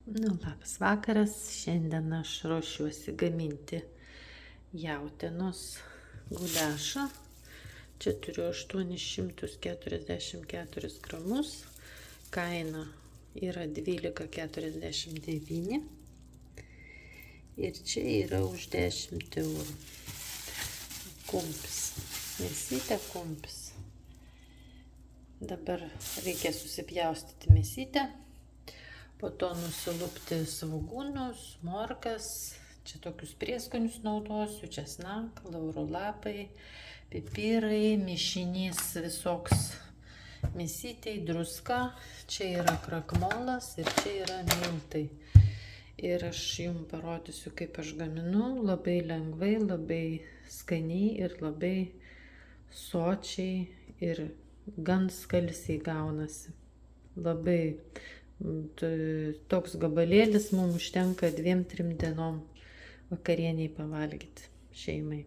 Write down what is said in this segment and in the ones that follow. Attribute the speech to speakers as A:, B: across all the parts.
A: Labas vakaras. Šiandien aš ruošiuosi gaminti jautienos guliašą. Čia turiu 844 gramus. Kaina yra 12,49. Ir čia yra už 10 eurų. Kumpis. Mėsytė kumpis. Dabar reikia susipjaustyti mėsytę. Po to nusilupti svogūnus, morkas, čia tokius prieskonius naudosiu, česnaką, lauro lapai, pipirai, mišinys visoks mėsytei, druska, čia yra krakmolas ir čia yra miltai. Ir aš jums parodysiu, kaip aš gaminu, labai lengvai, labai skaniai ir labai sočiai ir gan skalsiai gaunasi. Labai toks gabalėlis mums užtenka 2-3 dienom vakarieniai pavalgyti šeimai.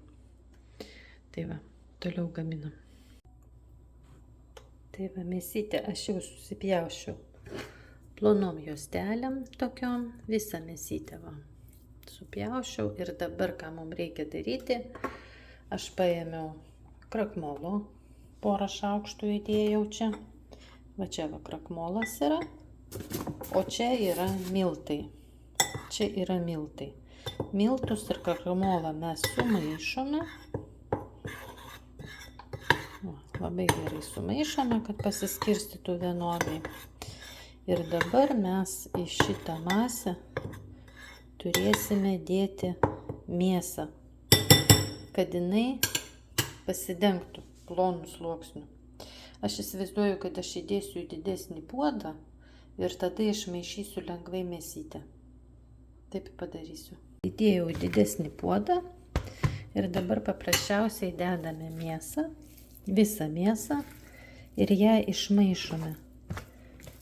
A: Tai va, toliau gaminam. Tai va, mėsytę aš jau susipjaušiu plonom juostelėm tokiom, visą mėsytę va. Supjaušiau ir dabar, ką mums reikia daryti, aš paėmiau krakmolo, porą šaukštų įdėjau čia. Va čia va krakmolas yra. O čia yra miltai. Čia yra miltai. Miltus ir krakmolą mes sumaišome. Labai gerai sumaišome, kad pasiskirstytų vienodai. Ir dabar mes į šitą masę turėsime dėti mėsą, kad jinai pasidengtų plonų sluoksnių. Aš įsivaizduoju, kad aš įdėsiu į didesnį puodą ir tada išmaišysiu lengvai mėsytę. Taip padarysiu. Įdėjau į didesnį puodą ir dabar paprasčiausiai dedame mėsą, visą mėsą ir ją išmaišome.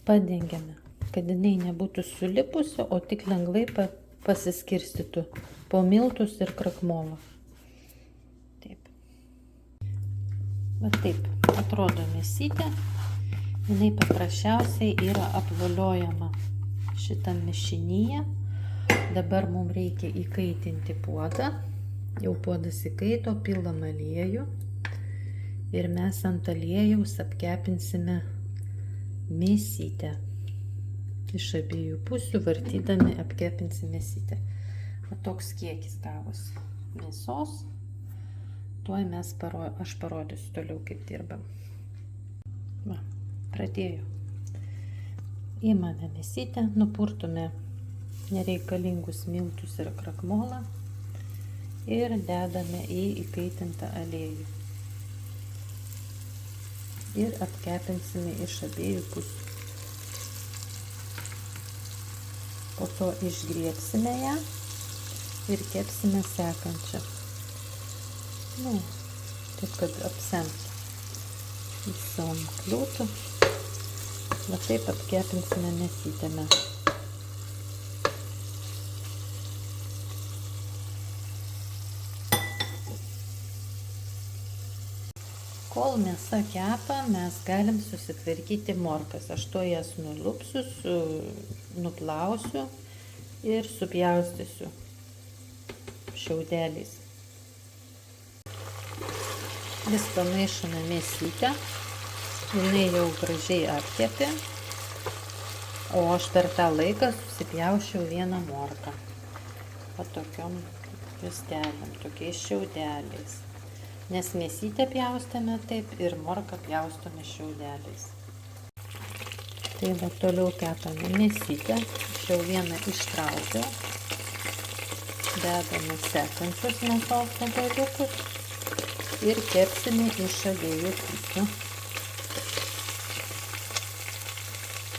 A: Padengiame, kad jinai nebūtų sulipusi, o tik lengvai pasiskirstytų po miltus ir krakmolą. Taip. Va taip atrodo mėsytė. Jinai paprasčiausiai yra apvoliojama šitam mišinyje. Dabar mums reikia įkaitinti puodą. Jau puodas įkaito, pilam aliejų. Ir mes ant aliejaus apkepinsime mėsytę. Iš abiejų pusių vartydami apkepinsim mėsytę. Va toks kiekis gavosi mėsos. Tuoj aš parodysiu toliau, kaip dirbam. Va. Pradėjau. Įmame mėsytę, nupurtume nereikalingus miltus ir krakmolą ir dedame į įkaitintą aliejų. Ir apkepinsime iš abiejų pusių. Po to išgriebsime ją ir kepsime sekančią. Taip, kad apsemtų visom kliūtų. Va taip apkepinsime mėsytę mes. Kol mėsa kepa, mes galim susitvarkyti morkas. Aš to jas nulupsiu, nuplausiu ir supjaustysiu šiaudeliais. Vis pamaišome mėsytę. Jinai jau gražiai apkepė, o aš per tą laiką susipjaušiau vieną morką. Va tokiom juostelėm, tokiais šiaudeliais. Nes mėsytę pjaustame taip ir morką pjaustome šiaudeliais. Tai va toliau kepame mėsytę. Aš jau vieną ištraukiau. Dedame sekančius mėsos gabaliukus ir kepsime iš abiejų pusių.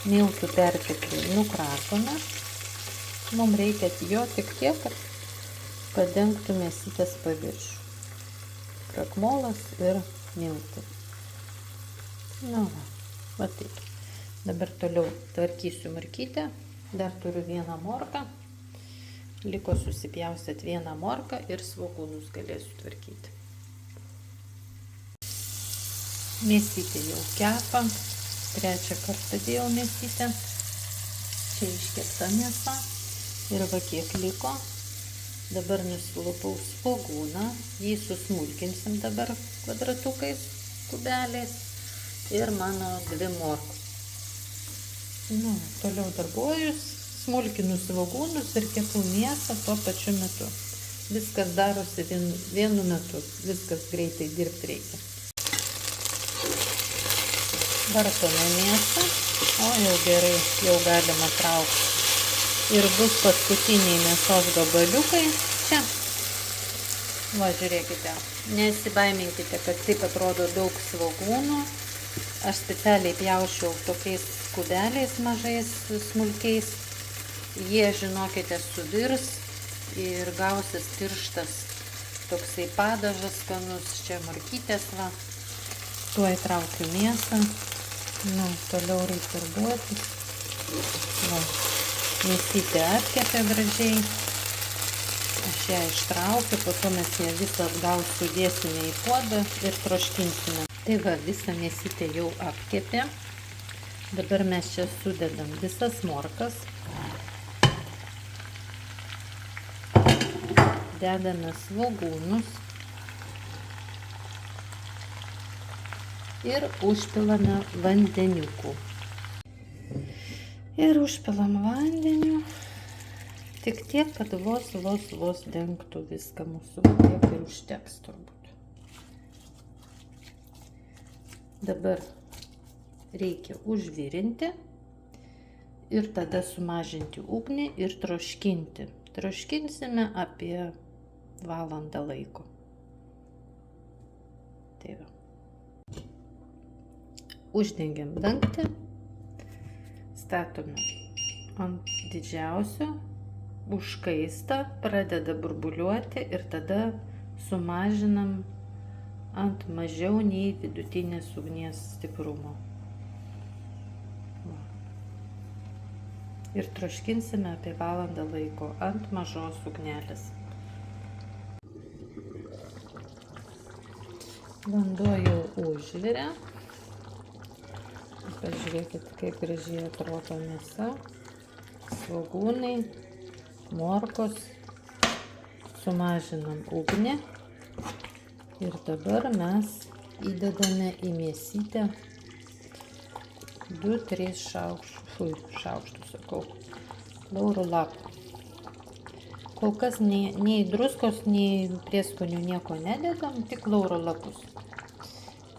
A: Miltų perteklių nukratome. Mums reikia jo tik tiek, kad padengtų mėsytės paviršių. Krakmolas ir miltai. Va taip. Dabar toliau tvarkysiu morkytę. Dar turiu vieną morką. Liko susipjaustyti vieną morką ir svogūnus galėsiu tvarkyti. Mėsytė jau kepa. Trečią kartą dėjau mėsytę. Čia iškepta mėsa ir va kiek liko. Dabar nusilupau svogūną, jį susmulkinsim dabar kvadratukais, kubeliais ir mano 2 morkos. Nu, toliau darbuojus, smulkinu svogūnus ir kepu mėsą tuo pačiu metu. Viskas darosi vienu metu, viskas greitai dirbti reikia. Vartome mėsą, o jau gerai, jau galima traukti. Ir bus paskutiniai mėsos gabaliukai čia. Va, žiūrėkite, nesibaiminkite, kad taip atrodo daug svogūnų. Aš specialiai pjaušiau tokiais kubeliais mažais, smulkiais. Jie, žinokite, suvirs ir gausis tirštas toksai padažas skanus. Čia morkytės, va. Tuo įtraukiu mėsą. Nu, toliau reikia darbuotis. Va. Mėsytė atkepė gražiai. Aš ją ištraukiu, po to mes ją visą atgal sudėsime į puodą ir troškinsime. Tai va, visą mėsytę jau apkepė. Dabar mes čia sudedam visas morkas. Dedame svogūnus. Ir užpilame vandeniukų. Ir užpilam vandeniu, tik tiek, kad vos dengtų viską mūsų, tiek ir užteks turbūt. Dabar reikia užvirinti ir tada sumažinti ugnį ir troškinti. Troškinsime apie valandą laiko. Tai va. Uždengiam dangtį. Statome ant didžiausio, užkaista, pradeda burbuliuoti ir tada sumažinam ant mažiau nei vidutinės ugnies stiprumo. Ir troškinsime apie valandą laiko ant mažos ugnelės. Vanduo jau užvirė. Pažiūrėkit, kaip gražiai atrodo mėsa, svogūnai, morkos. Sumažinam ugnį ir dabar mes įdedame į mėsytę 2-3 šaukštus, lauro lapų. Kol kas nei druskos, nei prieskonių nieko nededam, tik lauro lapus.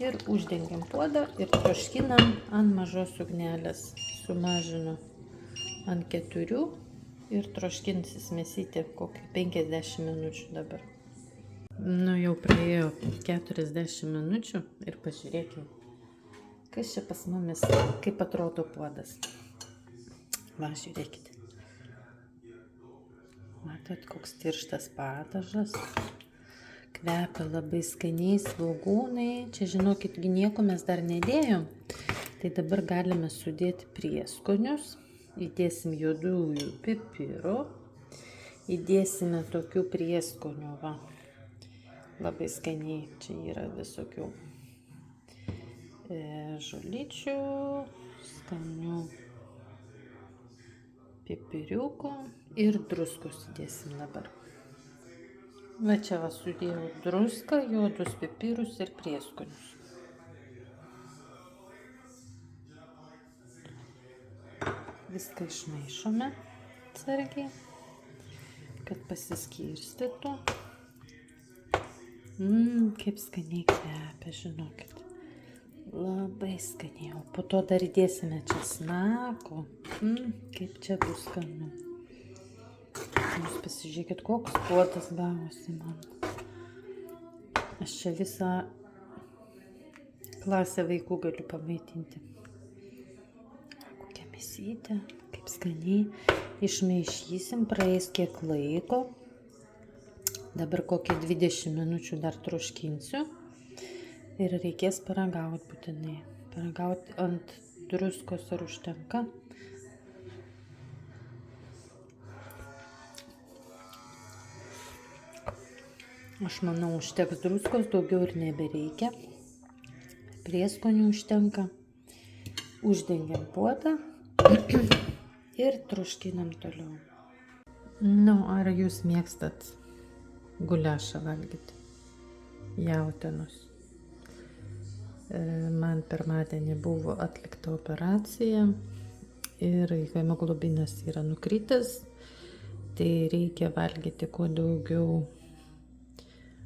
A: Ir uždengiam puodą ir troškinam ant mažos ugnelės. Sumažinu ant 4 ir troškinsis mėsytė kokį 50 minučių dabar. Nu, jau praėjo 40 minučių ir pažiūrėkim, kas čia pas mumis, kaip atrodo puodas. Va, žiūrėkite. Matot, koks tirštas padažas. Kvepia labai skaniai svogūnai. Čia, žinokit, nieko mes dar nedėjom. Tai dabar galime sudėti prieskonius. Įdėsim juodųjų pipirų. Įdėsime tokių prieskonių, va. Labai skaniai. Čia yra visokių žolyčių, skanių pipiriukų ir druskos įdėsim dabar. Va čia va sudėjau druską, juodus pipirus ir prieskonius. Viską išmaišome atsargiai, kad pasiskirstytų. Kaip skaniai kvepia, žinokit. Labai skaniai. O po to dar įdėsime česnako. Kaip čia bus skanu. Jūs pasižiūrėkit, koks puodas gavosi man. Aš čia visą klasę vaikų galiu pamaitinti. Kokia mėsytė, kaip skaniai. Išmaišysim, praeis kiek laiko. Dabar kokie 20 minučių dar troškinsiu. Ir reikės paragauti būtinai. Paragauti ant druskos ar užtenka. Aš manau, užteks druskos, daugiau ir nebereikia. Prieskonių užtenka. Uždengiam puodą Ir troškinam toliau. Nu, ar jūs mėgstat guliašą valgyti? Jautienos. Man pirmadienį buvo atlikta operacija ir hemoglobinas yra nukritęs, tai reikia valgyti kuo daugiau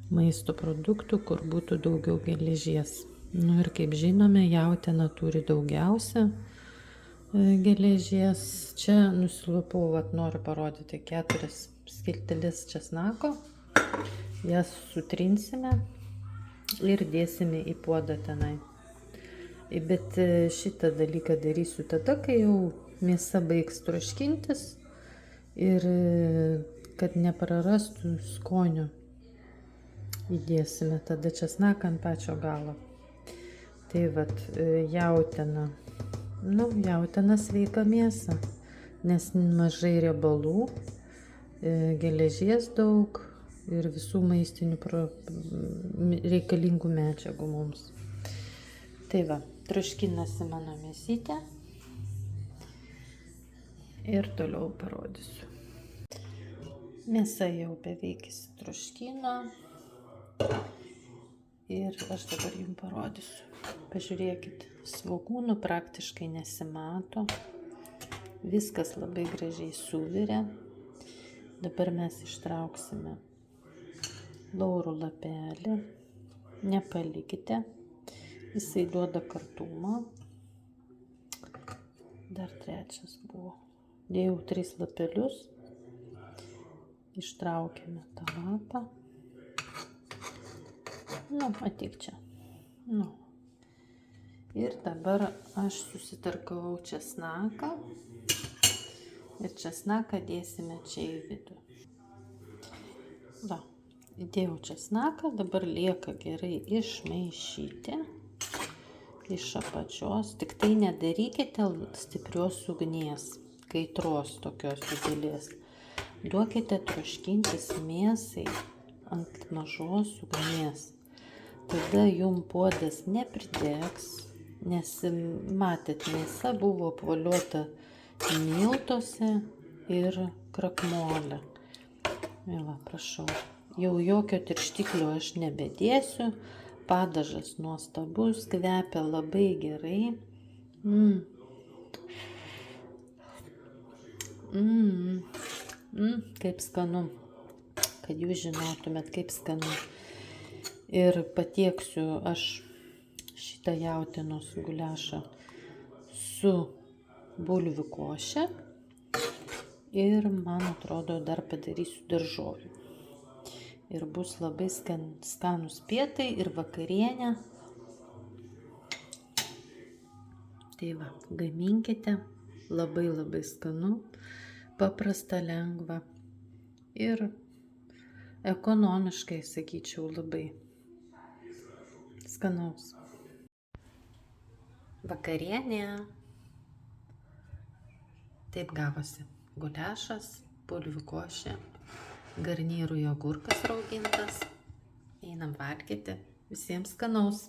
A: maisto produktų, kur būtų daugiau geležies. Nu ir kaip žinome, jautiena turi daugiausia geležies. Čia nusilupau, noriu parodyti 4 skiltelis česnako. Jas sutrinsime ir dėsime į puodą tenai. Bet šitą dalyką darysiu tada, kai jau mėsa baigs troškintis ir kad neprarastų skonio. Įdėsime tada česnaką ant pačio galo. Tai jautiena. Nu, jautiena sveika mėsa, nes mažai riebalų, geležies daug ir visų maistinių reikalingų medžiagų mums. Tai troškinasi mano mėsytė ir toliau parodysiu. Mėsa jau beveik įsitroškino ir aš dabar jums parodysiu. Pažiūrėkit, svogūnų praktiškai nesimato, viskas labai gražiai suvirė. Dabar mes ištrauksime laurų lapelį, nepalikite, jisai duoda kartumą. Dar 3 buvo. Dėjau 3 lapelius, ištraukėme tą lapą. Nu, ateik čia. Nu. Ir dabar aš susitarkavau česnaką ir česnaką dėsime čia į vidų. Įdėjau česnaką, dabar lieka gerai išmaišyti iš apačios. Tik tai nedarykite stiprios ugnies, kaitros tokios didelės. Duokite troškintis mėsai ant mažos ugnies. Tada jum puodas nepridegs. Nes matėt, mėsa buvo apvoliuota miltuose ir krakmolė. Prašau. Jau jokio tirštiklio aš nebedėsiu. Padažas nuostabus, kvepia labai gerai. Kaip skanu. Kad jūs žinotumėt, kaip skanu. Ir patieksiu aš šitą jautienos guliašą su bulvių koše ir, man atrodo, dar padarysiu daržovių. Ir bus labai skanus pietai ir vakarienė. Tai gaminkite, labai skanu, paprasta, lengva ir ekonomiškai, sakyčiau, labai skanaus. Vakarienė. Taip gavosi. Guliašas, bulvių košė, garnyrui agurkas raugintas. Einam valgyti. Visiems skanaus.